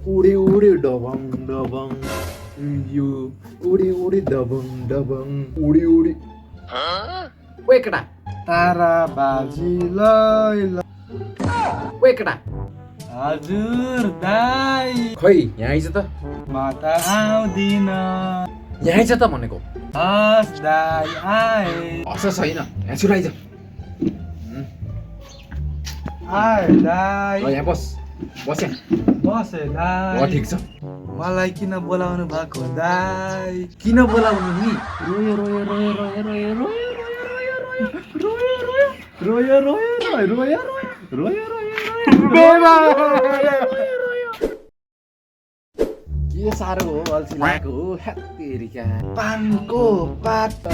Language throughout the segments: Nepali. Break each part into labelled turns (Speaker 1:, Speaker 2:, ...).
Speaker 1: उडी उडी डबङ डबङ यो उडी उडी डबङ डबङ उडी उडी ओए केटा
Speaker 2: तारा बाजी लै ल
Speaker 1: ओए केटा
Speaker 2: हजुर दाइ
Speaker 1: खै यहाँ आइज त
Speaker 2: म त आउँदिन
Speaker 1: यहाँ आइज त भनेको
Speaker 2: हस् दाइ आए
Speaker 1: हस छैन यहाँ छिटो आइज
Speaker 2: आए दाइ
Speaker 1: ल यहाँ बस बस यहाँ
Speaker 2: बसे दाइ
Speaker 1: ठिक छ
Speaker 2: मलाई किन बोलाउनु भएको दाइ
Speaker 1: किन बोलाउनु नि
Speaker 2: रोयो रोयो रोयो रोयो रोयो रोयो रोयो रोयो रोयो रोयो
Speaker 1: के साह्रो हो अल्छी लागेको हो हेत्तेरिका
Speaker 2: पानको पात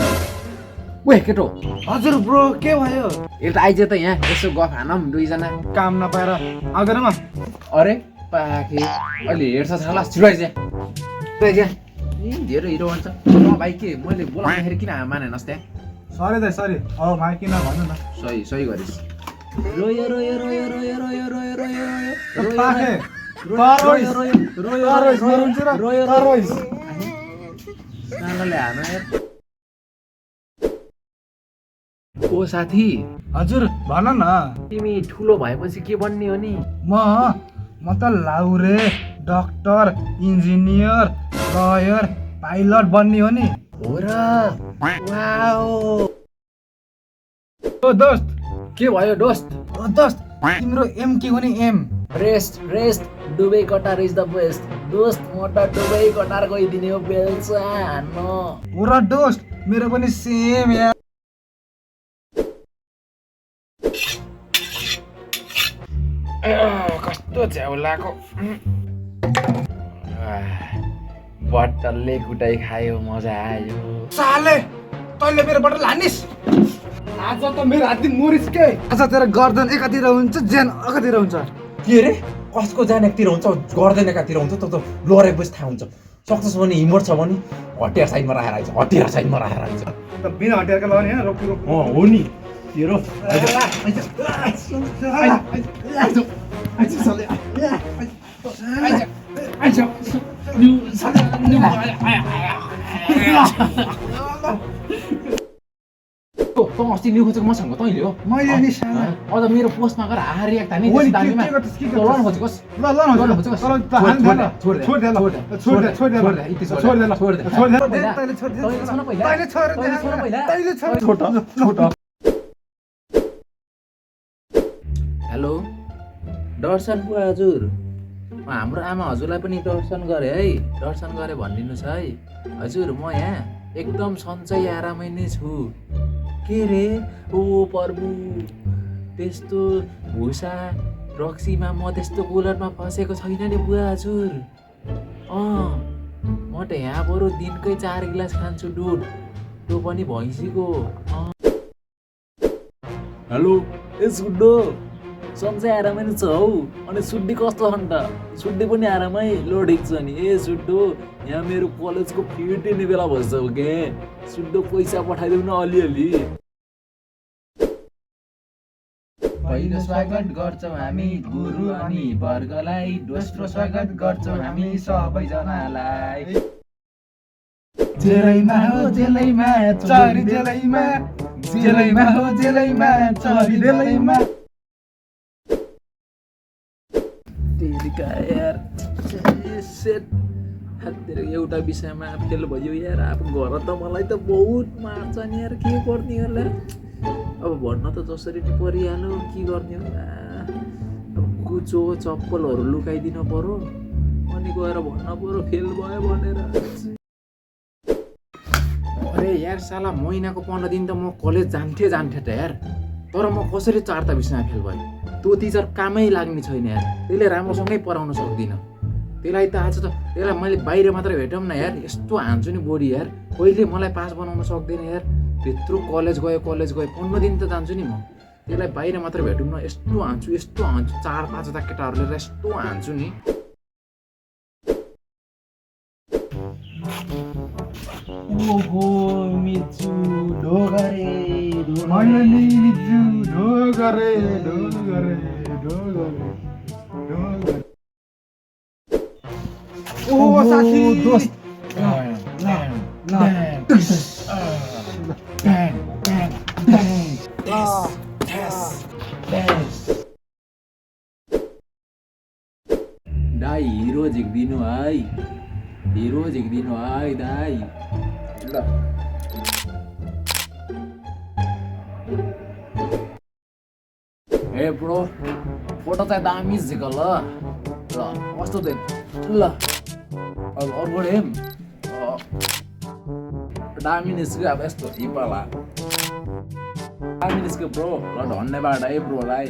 Speaker 1: ओए केटो
Speaker 2: हजुर ब्रो के भयो
Speaker 1: एउटा आइज त यहाँ यसो गफ हानौँ दुईजना
Speaker 2: काम नपाएर आउँदैन म
Speaker 1: अरे पाखे अहिले हेर्छ छाला छिटो आइज धेरै हिरो भन्छ भाइ के मैले बोलाउँदाखेरि किन मानेनस् त्यहाँ
Speaker 2: सरी दाइ सरी अब भाइ किन भन्नु न
Speaker 1: सही सही गरिस् रोयो रोयो रोयो रोयो रोयो रोयो रोयो
Speaker 2: पाखे
Speaker 1: रोयो रोयो
Speaker 2: तरोइस मरुन्छ र तरोइस
Speaker 1: सालाले हान यार ओ साथी
Speaker 2: हजुर भन न
Speaker 1: तिमी ठुलो भएपछि के बन्ने हो नि
Speaker 2: म त Laure doctor engineer lawyer pilot बन्ने हो नि
Speaker 1: हो र वाओ
Speaker 2: ओ दोस्त
Speaker 1: के भयो दोस्त
Speaker 2: ओ दोस्त तिम्रो एम के हो नि एम
Speaker 1: रेस्ट रेस्ट दुबई कटार इज द बेस्ट दोस्त म त दुबई कटार गइदिने हो बेल्चा हान्न
Speaker 2: हो र दोस्त मेरो पनि सेम यार
Speaker 1: कस्तो झ्याउलाको बट्टलले कुटाइ खायो मजा आयो
Speaker 2: साले तैँले मेरो बटल हानिस् आज त मेरो हात मोरिस के आज तेरो गर्दन एकातिर हुन्छ ज्यान एकातिर हुन्छ
Speaker 1: के रे कसको जान एकतिर हुन्छ गर्दैन एकातिर हुन्छ त लडेपछि थाहा हुन्छ सक्सेस भने हिम्मत छ भने हतियार साइडमा राखेर आइज हतियार साइडमा राखेर आइज
Speaker 2: त बिना हतियारका लगाउने हैन रोकी रोकी
Speaker 1: हो नि तेरो तँ अस्ति न्यु खोजेको मसँग तैँले हो
Speaker 2: मैले नि साला
Speaker 1: अझ मेरो पोस्टमा गएर हारी एक तानी
Speaker 2: ओइ,
Speaker 1: दामीमा
Speaker 2: के गर्छस्, के
Speaker 1: तँ लड्न खोजेकोस्
Speaker 2: ल ल न
Speaker 1: खोजेकोस्
Speaker 2: तर त हान
Speaker 1: छोड
Speaker 2: न
Speaker 1: छोड
Speaker 2: छोड दे ल छोड दे छोड दे
Speaker 1: छोड दे यति
Speaker 2: छोड दे ल
Speaker 1: छोड दे
Speaker 2: छोड दे
Speaker 1: पहिला।
Speaker 2: तैँले छोड दे
Speaker 1: तैँले छोड पहिला।
Speaker 2: तैँले छोड दे
Speaker 1: तैँले छोड पहिला।
Speaker 2: तैँले छोड
Speaker 1: छोड छोड हेलो दर्शन पो हजुर हाम्रो आमा हजुरलाई पनि दर्शन गरे है दर्शन गरे भनिदिनुहोस् है हजुर म यहाँ एकदम सन्चै आरामै नै छु के रे ओ प्रभु त्यस्तो भुसा रक्सीमा म त्यस्तो कुलरमा फसेको छैन नि बुवा हजुर म त यहाँ बरु दिनकै 4 गिलास खान्छु दुध त्यो पनि भैँसीको हेलो ए सुड्डो सन्चै आरामै नै छ हौ अनि सुड्डी कस्तो छ नि त सुड्डी पनि आरामै लो ठिक छ नि ए सुड्डो यहाँ मेरो कलेजको फी तिर्ने बेला भइसक्यो के सुड्डो पैसा पठाइदेऊ न अलिअलि पहिलो स्वागत गर्छौँ हामी गुरु अनि वर्गलाई दोस्रो स्वागत गर्छौँ हामी सबैजनालाई
Speaker 2: जेलैमा हो जेलैमा चरी जेलैमा जेलैमा हो जेलैमा चरी जेलैमा
Speaker 1: तेरिका यार सेट एउटा विषयमा फेल भयो यार अब घर त मलाई त बहुत मार्छ नि यार के गर्ने होला अब भन्न त जसरी परिहाल्यो के गर्ने होला अब कुचो चप्पलहरू लुकाइदिनु पर्यो अनि गएर भन्न पर्यो फेल भयो भनेर अरे यार साला महिनाको 15 दिन त म कलेज जान्थे त यार तर म कसरी 4 विषयमा फेल भएँ त्यो टिचर कामै लाग्ने छैन यार त्यसले राम्रोसँगै पढाउन सक्दिनँ त्यसलाई त आज त त्यसलाई मैले बाहिर मात्र भेटौँ न यार यस्तो हान्छु नि बोडी यार कहिले मलाई पास बनाउन सक्दैन यार त्यत्रो कलेज गयो 15 दिन त जान्छु नि म त्यसलाई बाहिर मात्र भेटौँ न यस्तो हान्छु 4-5 वटा केटाहरूले यस्तो हान्छु नि ओहो मिचु ढोगरे
Speaker 2: मैले नि मिजु ढोगरे दोस्त
Speaker 1: दाई हिरो झिक्दिनु है, हिरो झिक्दिनु है दाई। ल ए ब्रो, फोटो चाहिँ दामी झिक ल। ल कस्तो देख ल। अब अर्को हेम दामी निस्क्यो अब यस्तो हिपाला दामी निस्क्यो ब्रो। ल धन्यवाद है ब्रोलाई।